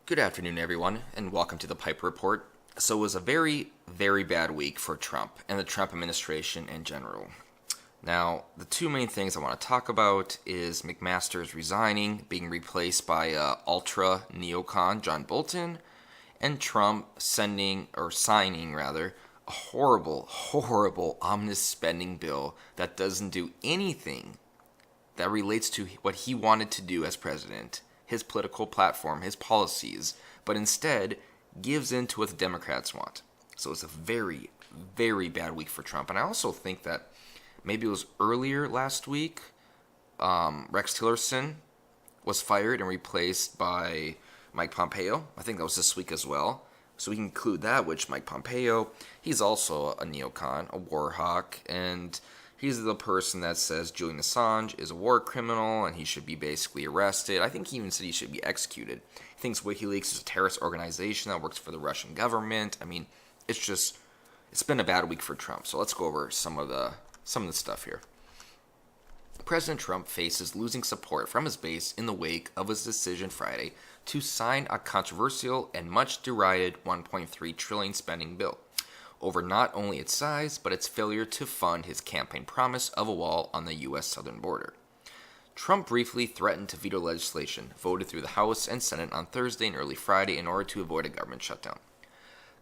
Good afternoon, everyone, and welcome to the Pipe Report. So it was a very, very bad week for Trump and the Trump administration in general. Now, the two main things I want to talk about is McMaster's resigning, being replaced by ultra neocon John Bolton, and Trump signing a horrible, horrible omnibus spending bill that doesn't do anything that relates to what he wanted to do as president, his political platform, his policies, but instead gives in to what the Democrats want. So it's a very, very bad week for Trump. And I also think that maybe it was earlier last week, Rex Tillerson was fired and replaced by Mike Pompeo. I think that was this week as well. So we can include that, which Mike Pompeo, he's also a neocon, a war hawk, and he's the person that says Julian Assange is a war criminal and he should be basically arrested. I think he even said he should be executed. He thinks WikiLeaks is a terrorist organization that works for the Russian government. I mean, it's been a bad week for Trump. So let's go over some of the stuff here. President Trump faces losing support from his base in the wake of his decision Friday to sign a controversial and much derided $1.3 trillion spending bill over not only its size, but its failure to fund his campaign promise of a wall on the U.S. southern border. Trump briefly threatened to veto legislation voted through the House and Senate on Thursday and early Friday in order to avoid a government shutdown.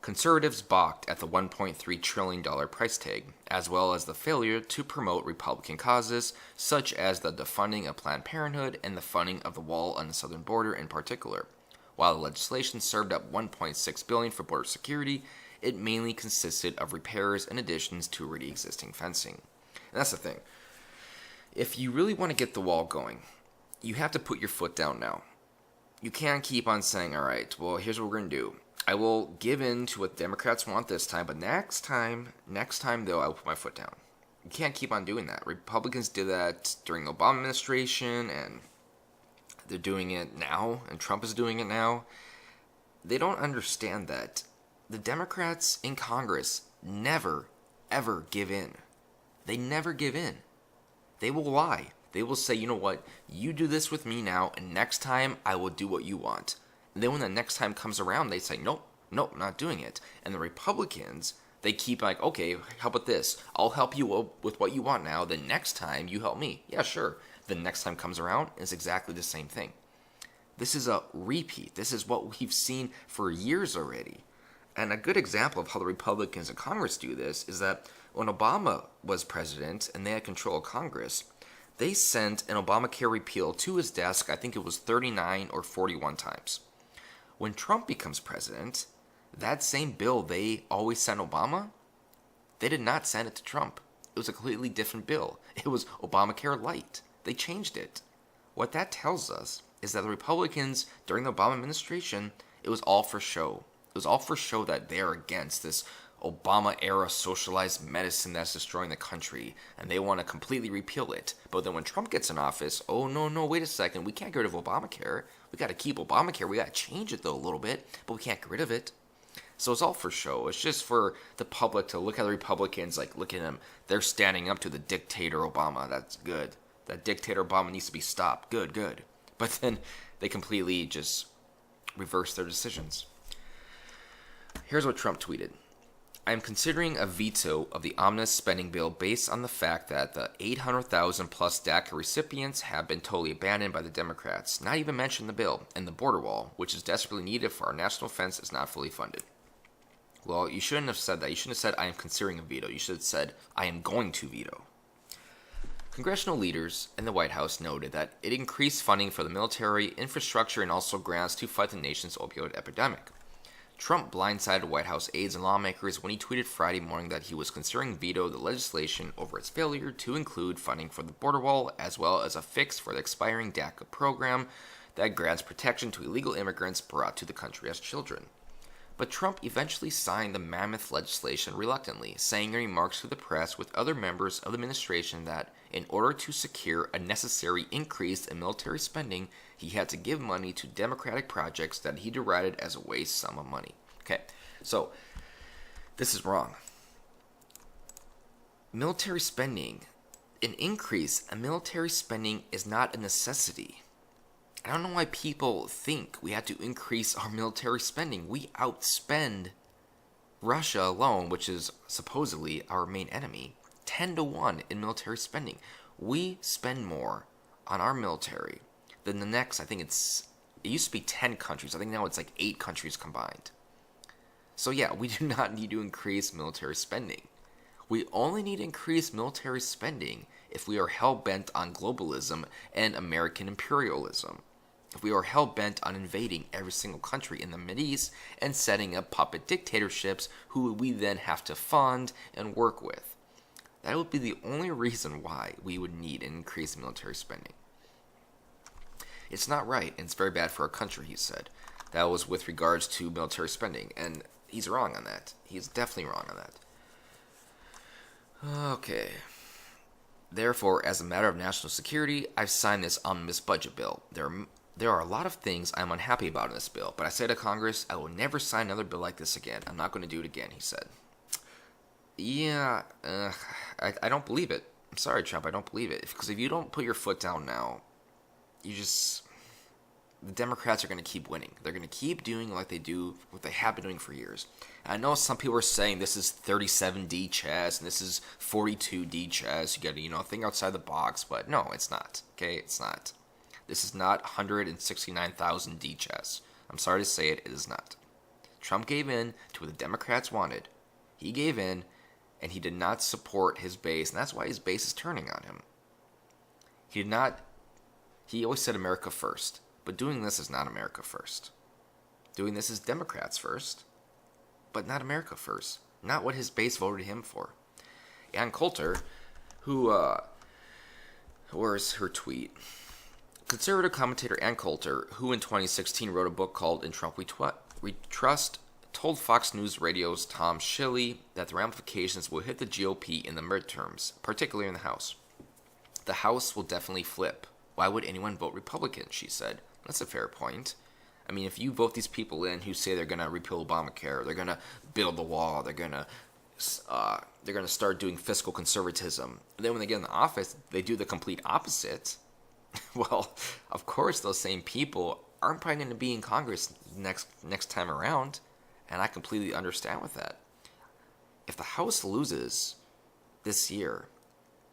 Conservatives balked at the $1.3 trillion price tag, as well as the failure to promote Republican causes, such as the defunding of Planned Parenthood and the funding of the wall on the southern border in particular. While the legislation served up $1.6 billion for border security, it mainly consisted of repairs and additions to already existing fencing. And that's the thing. If you really want to get the wall going, you have to put your foot down now. You can't keep on saying, all right, well, here's what we're going to do. I will give in to what Democrats want this time, but next time though, I will put my foot down. You can't keep on doing that. Republicans did that during the Obama administration, and they're doing it now, and Trump is doing it now. They don't understand that the Democrats in Congress never, ever give in. They never give in. They will lie. They will say, you know what, you do this with me now, and next time I will do what you want. And then when the next time comes around, they say, nope, I'm not doing it. And the Republicans, they keep like, okay, how about this? I'll help you with what you want now. The next time, you help me. Yeah, sure. The next time comes around, it's exactly the same thing. This is a repeat. This is what we've seen for years already. And a good example of how the Republicans in Congress do this is that when Obama was president and they had control of Congress, they sent an Obamacare repeal to his desk, I think it was 39 or 41 times. When Trump becomes president, that same bill they always sent Obama, they did not send it to Trump. It was a completely different bill. It was Obamacare Light. They changed it. What that tells us is that the Republicans during the Obama administration, it was all for show. It was all for show that they are against this Obama-era socialized medicine that's destroying the country, and they want to completely repeal it. But then when Trump gets in office, oh, no, wait a second, we can't get rid of Obamacare. We got to keep Obamacare. We got to change it, though, a little bit, but we can't get rid of it. So it's all for show. It's just for the public to look at the Republicans, like, look at them. They're standing up to the dictator Obama. That's good. That dictator Obama needs to be stopped. Good. But then they completely just reverse their decisions. Here's what Trump tweeted. I am considering a veto of the omnibus spending bill based on the fact that the 800,000 plus DACA recipients have been totally abandoned by the Democrats, not even mention the bill, and the border wall, which is desperately needed for our national defense, is not fully funded. Well, you shouldn't have said that. You shouldn't have said, I am considering a veto. You should have said, I am going to veto. Congressional leaders in the White House noted that it increased funding for the military, infrastructure, and also grants to fight the nation's opioid epidemic. Trump blindsided White House aides and lawmakers when he tweeted Friday morning that he was considering veto the legislation over its failure to include funding for the border wall, as well as a fix for the expiring DACA program that grants protection to illegal immigrants brought to the country as children. But Trump eventually signed the mammoth legislation reluctantly, saying in remarks to the press with other members of the administration that in order to secure a necessary increase in military spending, he had to give money to Democratic projects that he derided as a waste sum of money. Okay, so this is wrong. Military spending, an increase in military spending is not a necessity. I don't know why people think we have to increase our military spending. We outspend Russia alone, which is supposedly our main enemy, 10-1 in military spending. We spend more on our military than the next, I think it used to be 10 countries. I think now it's like 8 countries combined. So yeah, we do not need to increase military spending. We only need to increase military spending if we are hell-bent on globalism and American imperialism. If we are hell-bent on invading every single country in the Mideast and setting up puppet dictatorships who we then have to fund and work with. That would be the only reason why we would need an increase in military spending. It's not right, and it's very bad for our country, he said. That was with regards to military spending, and he's wrong on that. He's definitely wrong on that. Okay. Therefore, as a matter of national security, I've signed this omnibus budget bill. There are a lot of things I'm unhappy about in this bill, but I say to Congress, I will never sign another bill like this again. I'm not going to do it again, he said. Yeah, I don't believe it. I'm sorry, Trump, I don't believe it. Because if you don't put your foot down now, the Democrats are going to keep winning. They're going to keep doing what they have been doing for years. And I know some people are saying this is 37D chess and this is 42D chess. You got to, think outside the box, but no, it's not. Okay, it's not. This is not 169,000D chess. I'm sorry to say it, it is not. Trump gave in to what the Democrats wanted. He gave in, and he did not support his base, and that's why his base is turning on him. He always said America first, but doing this is not America first. Doing this is Democrats first, but not America first. Not what his base voted him for. Ann Coulter, where's her tweet? Conservative commentator Ann Coulter, who in 2016 wrote a book called In Trump We Trust, told Fox News Radio's Tom Shilley that the ramifications will hit the GOP in the midterms, particularly in the House. The House will definitely flip. Why would anyone vote Republican, she said. That's a fair point. I mean, if you vote these people in who say they're going to repeal Obamacare, they're going to build the wall, they're going to start doing fiscal conservatism, and then when they get in the office, they do the complete opposite. Well, of course, those same people aren't probably going to be in Congress next time around, and I completely understand with that. If the House loses this year,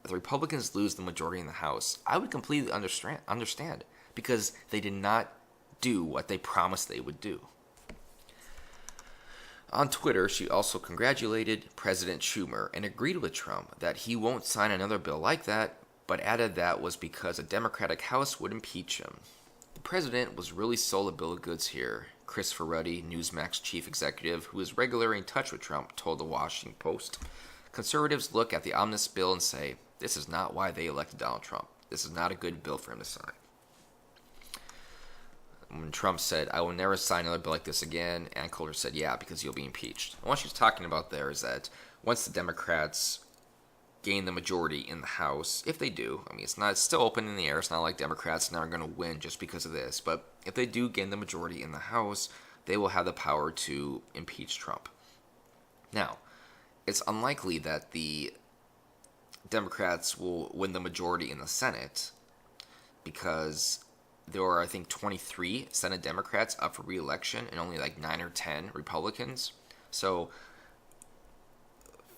if the Republicans lose the majority in the House, I would completely understand because they did not do what they promised they would do. On Twitter, she also congratulated President Schumer and agreed with Trump that he won't sign another bill like that, but added that was because a Democratic House would impeach him. The president was really sold a bill of goods here, Christopher Ruddy, Newsmax chief executive, who is regularly in touch with Trump, told the Washington Post. Conservatives look at the omnibus bill and say, this is not why they elected Donald Trump. This is not a good bill for him to sign. When Trump said, I will never sign another bill like this again, Ann Coulter said, yeah, because you'll be impeached. And what she's talking about there is that once the Democrats gain the majority in the House, if they do, I mean, it's still open in the air. It's not like Democrats are going to win just because of this. But if they do gain the majority in the House, they will have the power to impeach Trump. Now, it's unlikely that the Democrats will win the majority in the Senate because there are, I think, 23 Senate Democrats up for re-election and only like 9 or 10 Republicans. So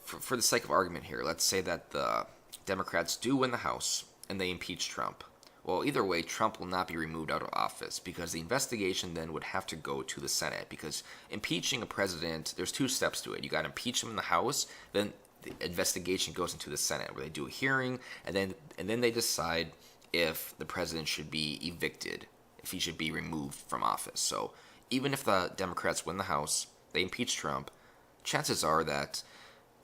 for the sake of argument here, let's say that the Democrats do win the House and they impeach Trump. Well, either way, Trump will not be removed out of office because the investigation then would have to go to the Senate, because impeaching a president, there's 2 steps to it. You got to impeach him in the House, then the investigation goes into the Senate where they do a hearing, and then they decide if the president should be evicted, if he should be removed from office. So even if the Democrats win the House, they impeach Trump, chances are that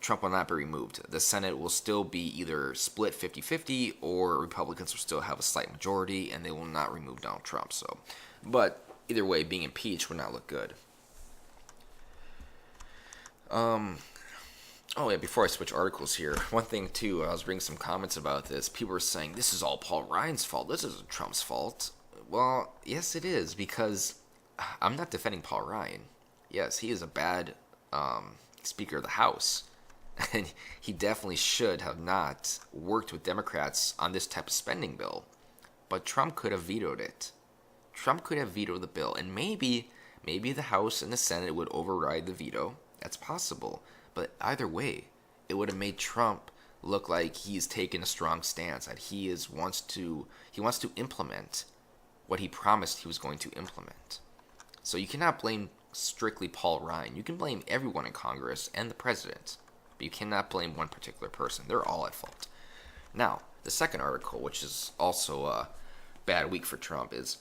Trump will not be removed. The Senate will still be either split 50-50 or Republicans will still have a slight majority and they will not remove Donald Trump. But either way, being impeached would not look good. Oh yeah, before I switch articles here, one thing too, I was reading some comments about this. People were saying, this is all Paul Ryan's fault. This isn't Trump's fault. Well, yes it is, because I'm not defending Paul Ryan. Yes, he is a bad Speaker of the House. And he definitely should have not worked with Democrats on this type of spending bill. But Trump could have vetoed it. Trump could have vetoed the bill, and maybe the House and the Senate would override the veto. That's possible. But either way, it would have made Trump look like he's taken a strong stance, that he wants to implement what he promised he was going to implement. So you cannot blame strictly Paul Ryan. You can blame everyone in Congress and the president, but you cannot blame one particular person. They're all at fault. Now, the second article, which is also a bad week for Trump, is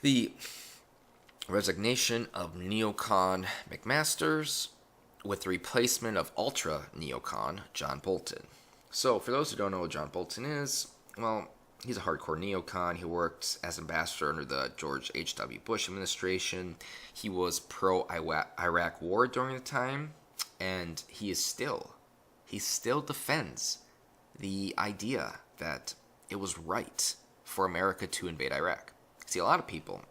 the resignation of neocon McMaster's with the replacement of ultra neocon John Bolton. So, for those who don't know what John Bolton is, well, he's a hardcore neocon. He worked as ambassador under the George H.W. Bush administration. He was pro-Iraq war during the time, and he still defends the idea that it was right for America to invade Iraq. See, a lot of people,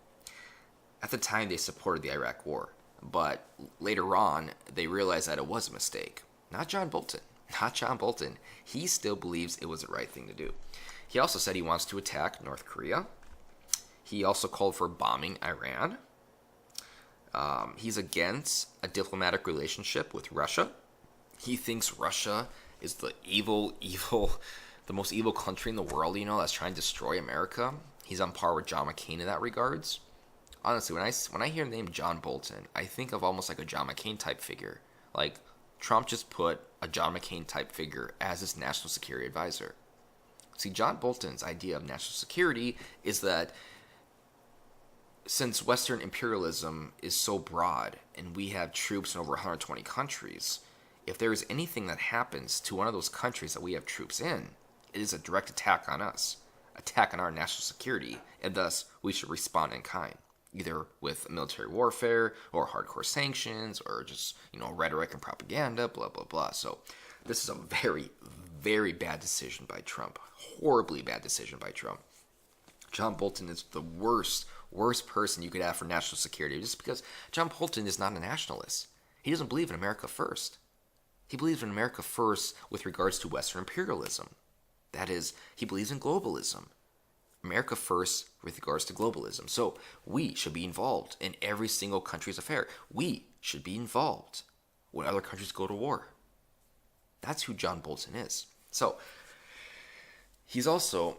at the time, they supported the Iraq war, but later on, they realized that it was a mistake. Not John Bolton. Not John Bolton. He still believes it was the right thing to do. He also said he wants to attack North Korea. He also called for bombing Iran. He's against a diplomatic relationship with Russia. He thinks Russia is the the most evil country in the world, that's trying to destroy America. He's on par with John McCain in that regards. Honestly, when I hear the name John Bolton, I think of almost like a John McCain type figure. Like, Trump just put a John McCain type figure as his national security advisor. See, John Bolton's idea of national security is that since Western imperialism is so broad and we have troops in over 120 countries, if there is anything that happens to one of those countries that we have troops in, it is a direct attack on us, attack on our national security, and thus we should respond in kind, either with military warfare or hardcore sanctions or just, rhetoric and propaganda, blah, blah, blah. So this is a very, very bad decision by Trump. Horribly bad decision by Trump. John Bolton is the worst person you could have for national security, just because John Bolton is not a nationalist. He doesn't believe in America first. He believes in America first with regards to Western imperialism. That is, he believes in globalism. America first with regards to globalism. So we should be involved in every single country's affair. We should be involved when other countries go to war. That's who John Bolton is. So he's also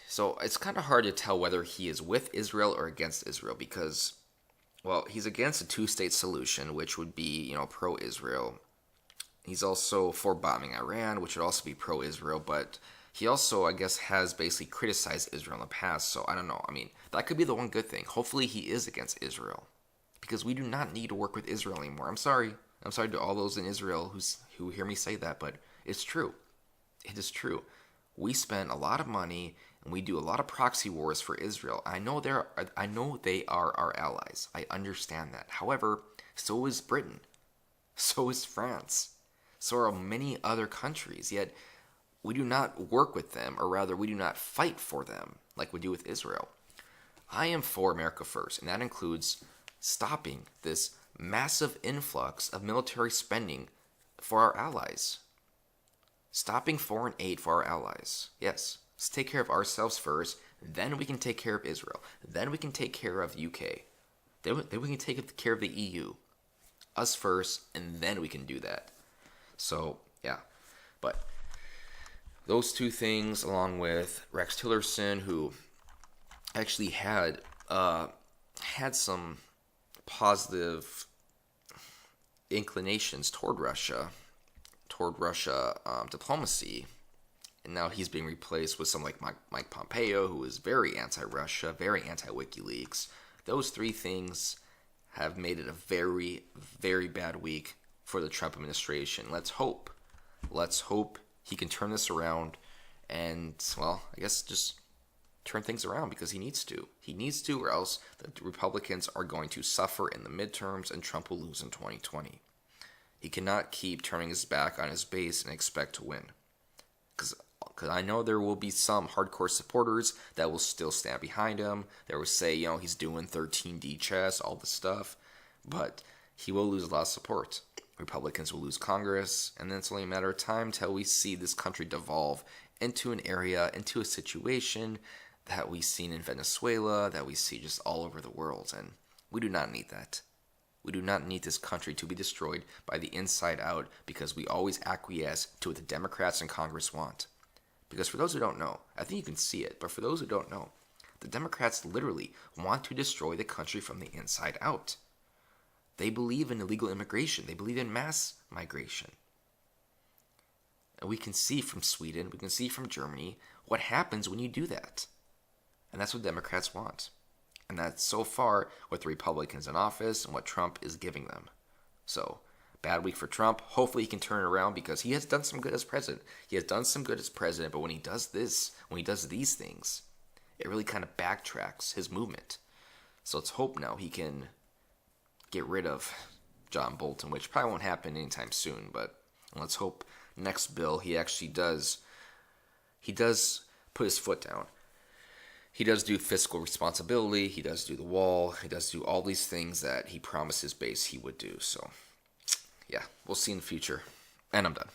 so it's kind of hard to tell whether he is with Israel or against Israel because, well, he's against a two-state solution, which would be, pro-Israel. He's also for bombing Iran, which would also be pro-Israel, but he also, I guess, has basically criticized Israel in the past, so I don't know. I mean, that could be the one good thing. Hopefully he is against Israel, because we do not need to work with Israel anymore. I'm sorry to all those in Israel who hear me say that, but it's true. It is true. We spend a lot of money and we do a lot of proxy wars for Israel. I know they are our allies. I understand that. However, so is Britain. So is France. So are many other countries. Yet we do not work with them, or rather we do not fight for them like we do with Israel. I am for America first, and that includes stopping this massive influx of military spending for our allies. Stopping foreign aid for our allies. Yes, let's take care of ourselves first, then we can take care of Israel. Then we can take care of UK. Then we can take care of the EU. Us first, and then we can do that. So, yeah. But those two things, along with Rex Tillerson, who actually had some positive inclinations toward Russia diplomacy, and now he's being replaced with someone like Mike Pompeo, who is very anti-Russia, very anti-WikiLeaks. Those three things have made it a very, very bad week for the Trump administration. Let's hope he can turn this around and, well, I guess just turn things around, because he needs to. He needs to, or else the Republicans are going to suffer in the midterms and Trump will lose in 2020. He cannot keep turning his back on his base and expect to win. Because I know there will be some hardcore supporters that will still stand behind him. They will say, he's doing 13D chess, all this stuff. But he will lose a lot of support. Republicans will lose Congress, and then it's only a matter of time till we see this country devolve into an area, into a situation that we've seen in Venezuela, that we see just all over the world. And we do not need that. We do not need this country to be destroyed by the inside out because we always acquiesce to what the Democrats in Congress want. Because for those who don't know, I think you can see it, but for those who don't know, the Democrats literally want to destroy the country from the inside out. They believe in illegal immigration. They believe in mass migration. And we can see from Sweden, we can see from Germany, what happens when you do that. And that's what Democrats want. And that's so far what the Republicans in office and what Trump is giving them. So, bad week for Trump. Hopefully he can turn it around because he has done some good as president. He has done some good as president, but when he does this, when he does these things, it really kind of backtracks his movement. So let's hope now he can get rid of John Bolton, which probably won't happen anytime soon, but let's hope next bill he actually does put his foot down. He does do fiscal responsibility, he does do the wall, he does do all these things that he promised his base he would do. So, yeah, we'll see in the future. And I'm done.